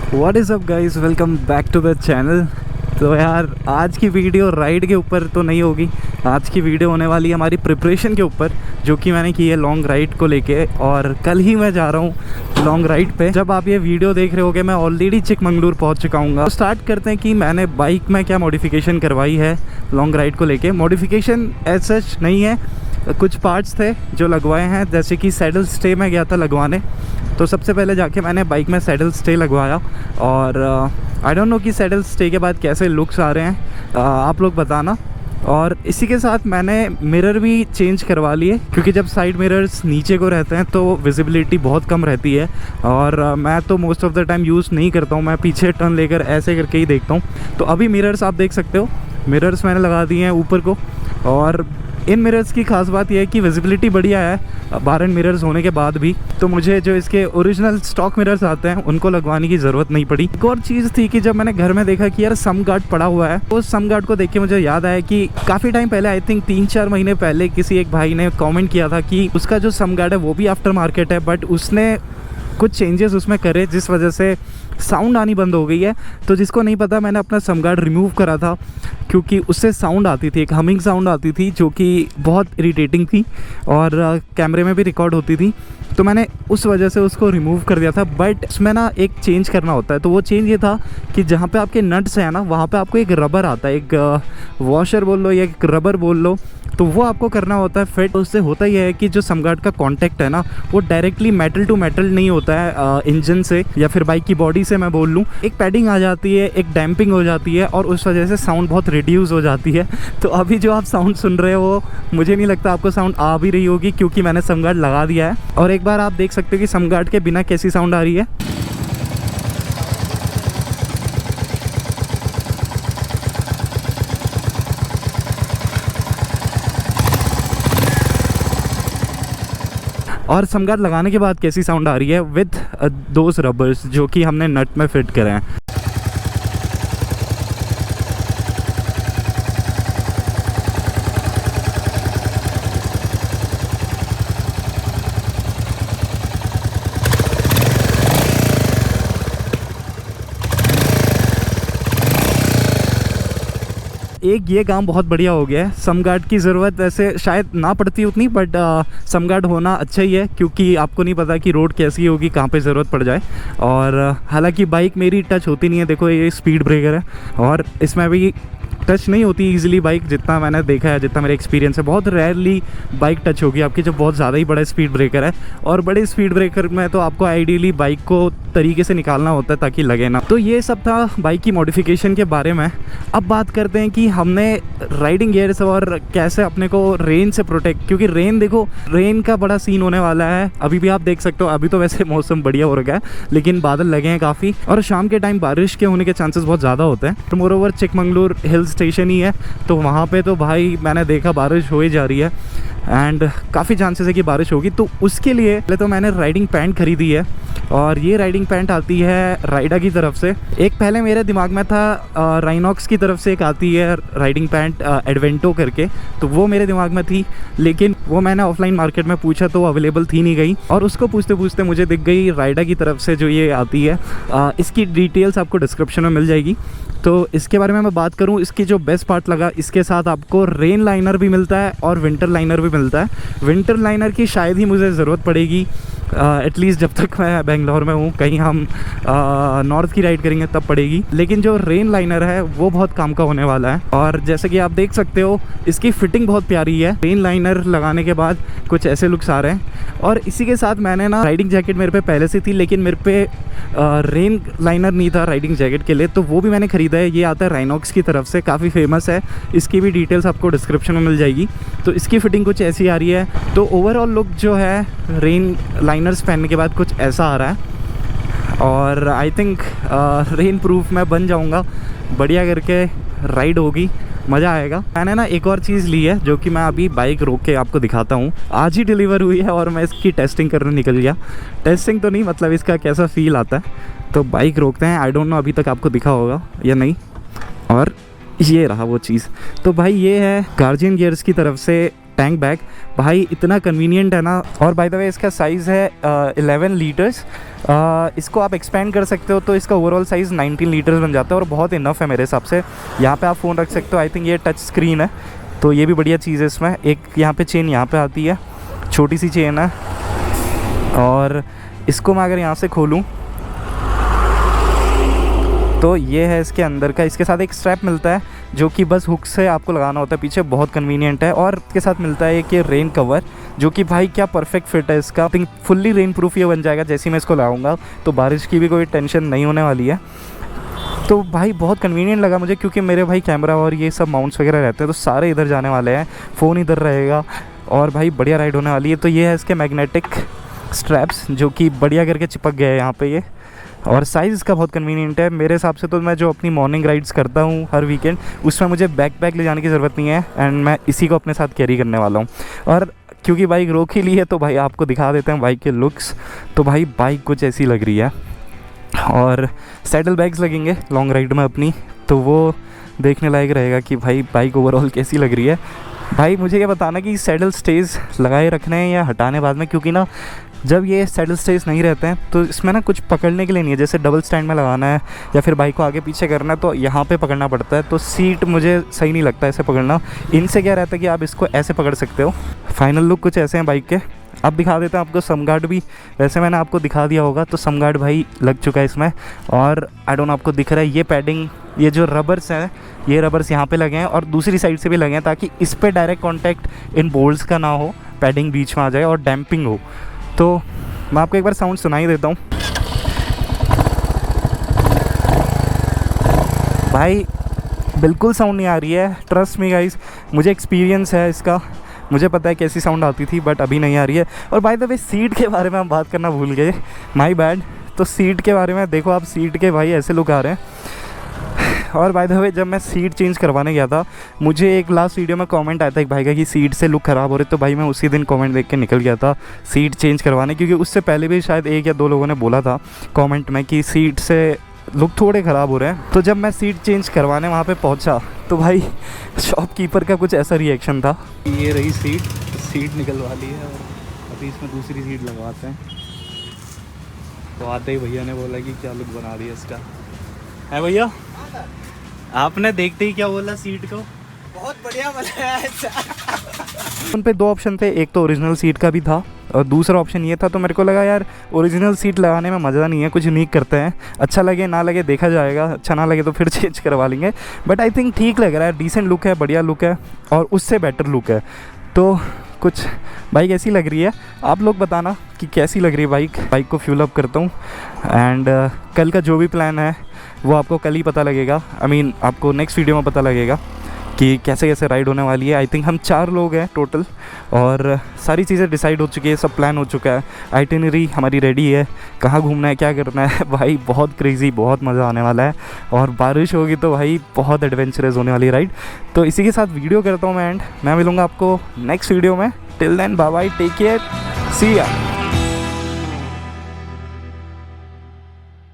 What is up guys, welcome back to the channel. तो यार आज की वीडियो राइड के ऊपर तो नहीं होगी। आज की वीडियो होने वाली है हमारी प्रिपरेशन के ऊपर, जो कि मैंने की है लॉन्ग राइड को लेके। और कल ही मैं जा रहा हूँ लॉन्ग राइड पे। जब आप ये वीडियो देख रहे होगे मैं ऑलरेडी चिकमंगलुरु पहुँच चुका हूँ। तो स्टार्ट करते हैं कि मैंने बाइक में क्या मॉडिफिकेशन करवाई है लॉन्ग राइड को लेके। मॉडिफिकेशन एज सच नहीं है, कुछ पार्ट्स थे जो लगवाए हैं, जैसे कि सैडल स्टे में गया था लगवाने। तो सबसे पहले जाके मैंने बाइक में सैडल स्टे लगवाया। और आई डोंट नो कि सैडल स्टे के बाद कैसे लुक्स आ रहे हैं, आप लोग बताना। और इसी के साथ मैंने मिरर भी चेंज करवा लिए, क्योंकि जब साइड मिरर्स नीचे को रहते हैं तो विजिबिलिटी बहुत कम रहती है। और मैं तो most of the time use नहीं करता हूँ, मैं पीछे टर्न लेकर ऐसे करके ही देखता हूँ। तो अभी मिरर्स आप देख सकते हो, मिरर्स मैंने लगा दिए हैं ऊपर को। और इन मिरर्स की खास बात यह है कि विजिबिलिटी बढ़िया है 12 मिरर्स होने के बाद भी। तो मुझे जो इसके ओरिजिनल स्टॉक मिरर्स आते हैं उनको लगवाने की ज़रूरत नहीं पड़ी। एक और चीज़ थी कि जब मैंने घर में देखा कि यार सम गार्ड पड़ा हुआ है, तो सम गार्ड को देख के मुझे याद आया कि काफ़ी टाइम पहले, आई थिंक 3-4 महीने पहले, किसी एक भाई ने कॉमेंट किया था कि उसका जो सम गार्ड है वो भी आफ्टर मार्केट है, बट उसने कुछ चेंजेस उसमें करे जिस वजह से साउंड आनी बंद हो गई है। तो जिसको नहीं पता, मैंने अपना सम गार्ड रिमूव करा था, क्योंकि उससे साउंड आती थी, एक हमिंग साउंड आती थी जो कि बहुत इरिटेटिंग थी और कैमरे में भी रिकॉर्ड होती थी। तो मैंने उस वजह से उसको रिमूव कर दिया था। बट उसमें ना एक चेंज करना होता है। तो वो चेंज ये था कि जहाँ पे आपके नट्स हैं ना, वहाँ पे आपको एक रबर आता है, एक वॉशर बोल लो या एक रबर बोल लो, तो वो आपको करना होता है फिट। उससे होता ही है कि जो सम गार्ड का कांटेक्ट है ना, वो डायरेक्टली मेटल टू मेटल नहीं होता है इंजन से या फिर बाइक की बॉडी से मैं बोल लूँ। एक पैडिंग आ जाती है, एक डैम्पिंग हो जाती है और उस वजह से साउंड बहुत रिड्यूस हो जाती है। तो अभी जो आप साउंड सुन रहे हो, मुझे नहीं लगता आपको साउंड आ भी रही होगी, क्योंकि मैंने सम गार्ड लगा दिया है। और एक बार आप देख सकते हो कि सम गार्ड के बिना कैसी साउंड आ रही है। और सम गार्ड लगाने के बाद कैसी साउंड आ रही है विद दोज रबर्स जो कि हमने नट में फिट करे हैं। एक ये काम बहुत बढ़िया हो गया है। सम गार्ड की ज़रूरत वैसे शायद ना पड़ती उतनी, बट सम गार्ड होना अच्छा ही है, क्योंकि आपको नहीं पता कि रोड कैसी होगी, कहाँ पे ज़रूरत पड़ जाए। और हालांकि बाइक मेरी टच होती नहीं है, देखो ये स्पीड ब्रेकर है और इसमें भी टच नहीं होती इजीली बाइक, जितना मैंने देखा है, जितना मेरा एक्सपीरियंस है। बहुत रेयरली बाइक टच होगी आपकी जब बहुत ज़्यादा ही बड़ा स्पीड ब्रेकर है। और बड़े स्पीड ब्रेकर में तो आपको आइडियली बाइक को तरीके से निकालना होता है ताकि लगे ना। तो ये सब था बाइक की मॉडिफिकेशन के बारे में। अब बात करते हैं कि हमने राइडिंग गियर्स और कैसे अपने को रेन से प्रोटेक्ट, क्योंकि रेन, देखो रेन का बड़ा सीन होने वाला है। अभी भी आप देख सकते हो, अभी तो वैसे मौसम बढ़िया हो रखा है, लेकिन बादल लगे हैं काफ़ी, और शाम के टाइम बारिश के होने के चांसेस बहुत ज़्यादा होते हैं। तो मोरोवर चिकमंगलुरु हिल स्टेशन ही है, तो वहाँ पे तो भाई मैंने देखा बारिश हो ही जा रही है एंड काफ़ी चांसेस है कि बारिश होगी। तो उसके लिए पहले तो मैंने राइडिंग पैंट खरीदी है, और ये राइडिंग पैंट आती है राइडा की तरफ से। एक पहले मेरे दिमाग में था राइनॉक्स की तरफ से एक आती है राइडिंग पैंट एडवेंटो करके, तो वो मेरे दिमाग में थी, लेकिन वो मैंने ऑफलाइन मार्केट में पूछा तो अवेलेबल थी नहीं गई। और उसको पूछते पूछते मुझे दिख गई राइडा की तरफ से जो ये आती है। इसकी डिटेल्स आपको डिस्क्रिप्शन में मिल जाएगी। तो इसके बारे में मैं बात करूँ, इसकी जो बेस्ट पार्ट लगा, इसके साथ आपको रेन लाइनर भी मिलता है और विंटर लाइनर भी मिलता है। विंटर लाइनर की शायद ही मुझे ज़रूरत पड़ेगी, एटलीस्ट जब तक मैं बेंगलोर में हूँ। कहीं हम नॉर्थ की राइड करेंगे तब पड़ेगी, लेकिन जो रेन लाइनर है वो बहुत काम का होने वाला है। और जैसे कि आप देख सकते हो, इसकी फिटिंग बहुत प्यारी है। रेन लाइनर लगाने के बाद कुछ ऐसे लुक्स आ रहे हैं। और इसी के साथ मैंने ना, राइडिंग जैकेट मेरे पे पहले से थी, लेकिन मेरे पे रेन लाइनर नहीं था राइडिंग जैकेट के लिए, तो वो भी मैंने ख़रीदा है। ये आता है राइनॉक्स की तरफ से, काफ़ी फेमस है। इसकी भी डिटेल्स आपको डिस्क्रिप्शन में मिल जाएगी। तो इसकी फ़िटिंग कुछ ऐसी आ रही है। तो ओवरऑल लुक जो है रेन लाइनर्स पहनने के बाद कुछ ऐसा आ रहा है। और आई थिंक रेन प्रूफ मैं बन जाऊंगा, बढ़िया करके राइड होगी, मज़ा आएगा। मैंने ना एक और चीज़ ली है जो कि मैं अभी बाइक रोक के आपको दिखाता हूँ। आज ही डिलीवर हुई है और मैं इसकी टेस्टिंग करने निकल गया। टेस्टिंग तो नहीं, मतलब इसका कैसा फ़ील आता है। तो बाइक रोकते हैं, आई डोंट नो अभी तक आपको दिखा होगा या नहीं। और ये रहा वो चीज़। तो भाई ये है गार्जियन गियर्स की तरफ से टैंक बैग भाई इतना कन्वीनियंट है ना। और बाय द वे इसका साइज़ है 11 लीटर्स। इसको आप एक्सपेंड कर सकते हो तो इसका ओवरऑल साइज़ 19 लीटर्स बन जाता है और बहुत इनफ है मेरे हिसाब से। यहाँ पे आप फ़ोन रख सकते हो। आई थिंक ये टच स्क्रीन है तो ये भी बढ़िया चीज़ है इसमें। एक यहाँ पे चेन यहाँ पे आती है, छोटी सी चेन है। और इसको मैं अगर यहाँ से खोलूँ तो ये है इसके अंदर का। इसके साथ एक स्ट्रैप मिलता है जो कि बस हुक से आपको लगाना होता है पीछे, बहुत कन्वीनियंट है। और इसके साथ मिलता है एक ये रेन कवर जो कि भाई क्या परफेक्ट फिट है इसका। थिंक फुल्ली रेन प्रूफ ये बन जाएगा जैसे ही मैं इसको लगाऊंगा, तो बारिश की भी कोई टेंशन नहीं होने वाली है। तो भाई बहुत कन्वीनियंट लगा मुझे, क्योंकि मेरे भाई कैमरा और ये सब माउंट्स वगैरह रहते हैं तो सारे इधर जाने वाले हैं, फ़ोन इधर रहेगा और भाई बढ़िया राइड होने वाली है। तो ये है इसके मैग्नेटिक स्ट्रैप्स जो कि बढ़िया करके चिपक गए हैं यहाँ पे ये। और साइज़ इसका बहुत कन्वीनियंट है मेरे हिसाब से। तो मैं जो अपनी मॉर्निंग राइड्स करता हूँ हर वीकेंड, उसमें मुझे बैकपैक ले जाने की ज़रूरत नहीं है एंड मैं इसी को अपने साथ कैरी करने वाला हूँ। और क्योंकि बाइक रोक ही ली है तो भाई आपको दिखा देते हैं बाइक के लुक्स। तो भाई बाइक कुछ ऐसी लग रही है। और सैडल बैग्स लगेंगे लॉन्ग राइड में अपनी, तो वो देखने लायक रहेगा कि भाई बाइक ओवरऑल कैसी लग रही है। भाई मुझे ये बताना कि सैडल स्टेज लगाए रखने हैं या हटाने बाद में, क्योंकि ना जब ये सैडल स्टेज नहीं रहते हैं तो इसमें ना कुछ पकड़ने के लिए नहीं है। जैसे डबल स्टैंड में लगाना है या फिर बाइक को आगे पीछे करना है तो यहाँ पे पकड़ना पड़ता है, तो सीट मुझे सही नहीं लगता ऐसे पकड़ना। इनसे क्या रहता है कि आप इसको ऐसे पकड़ सकते हो। फाइनल लुक कुछ ऐसे हैं बाइक के। अब दिखा देता हूँ आपको सम गार्ड भी, वैसे मैंने आपको दिखा दिया होगा। तो सम गार्ड भाई लग चुका है इसमें। और आई डोंट नो आपको दिख रहा है ये पैडिंग, ये जो रबर्स हैं ये रबर्स यहाँ पे लगे हैं और दूसरी साइड से भी लगे हैं ताकि इस पर डायरेक्ट कॉन्टैक्ट इन बोल्ट्स का ना हो, पैडिंग बीच में आ जाए और डैम्पिंग हो। तो मैं आपको एक बार साउंड सुना ही देता हूँ। भाई बिल्कुल साउंड नहीं आ रही है, ट्रस्ट मी गाइस, मुझे एक्सपीरियंस है इसका, मुझे पता है कैसी साउंड आती थी बट अभी नहीं आ रही है। और बाय द वे सीट के बारे में हम बात करना भूल गए, माय बैड। तो सीट के बारे में देखो आप, सीट के भाई ऐसे लुक आ रहे हैं। और बाय द वे जब मैं सीट चेंज करवाने गया था, मुझे एक लास्ट वीडियो में कमेंट आया था एक भाई का कि सीट से लुक ख़राब हो रही, तो भाई मैं उसी दिन कमेंट देख के निकल गया था सीट चेंज करवाने, क्योंकि उससे पहले भी शायद 1 या 2 लोगों ने बोला था कमेंट में कि सीट से लुक थोड़े ख़राब हो रहे हैं। तो जब मैं सीट चेंज करवाने वहाँ पे पहुँचा तो भाई शॉपकीपर का कुछ ऐसा रिएक्शन था। ये रही सीट निकलवा ली है और अभी इसमें दूसरी सीट लगवाते हैं। तो आते ही भैया ने बोला कि क्या लुक बना दिया इसका है भैया। आपने देखते ही क्या बोला सीट को, बहुत बढ़िया बनाया है। उन पे 2 ऑप्शन थे, एक तो ओरिजिनल सीट का भी था और दूसरा ऑप्शन ये था। तो मेरे को लगा यार ओरिजिनल सीट लगाने में मज़ा नहीं है, कुछ यूनिक करते हैं, अच्छा लगे ना लगे देखा जाएगा, अच्छा ना लगे तो फिर चेंज करवा लेंगे। बट आई थिंक ठीक लग रहा है, डिसेंट लुक है, बढ़िया लुक है और उससे बेटर लुक है। तो कुछ बाइक ऐसी लग रही है, आप लोग बताना कि कैसी लग रही है बाइक को फ्यूल अप करता हूँ एंड कल का जो भी प्लान है वो आपको कल ही पता लगेगा। आपको नेक्स्ट वीडियो में पता लगेगा कि कैसे कैसे राइड होने वाली है। आई थिंक हम 4 लोग हैं टोटल और सारी चीज़ें डिसाइड हो चुकी है, सब प्लान हो चुका है, आइटिनरी हमारी रेडी है, कहाँ घूमना है क्या करना है। भाई बहुत क्रेज़ी, बहुत मज़ा आने वाला है और बारिश होगी तो भाई बहुत एडवेंचरस होने वाली राइड। तो इसी के साथ वीडियो करता हूँ मैं एंड मैं मिलूँगा आपको नेक्स्ट वीडियो में। Till then bye bye, take care, see या।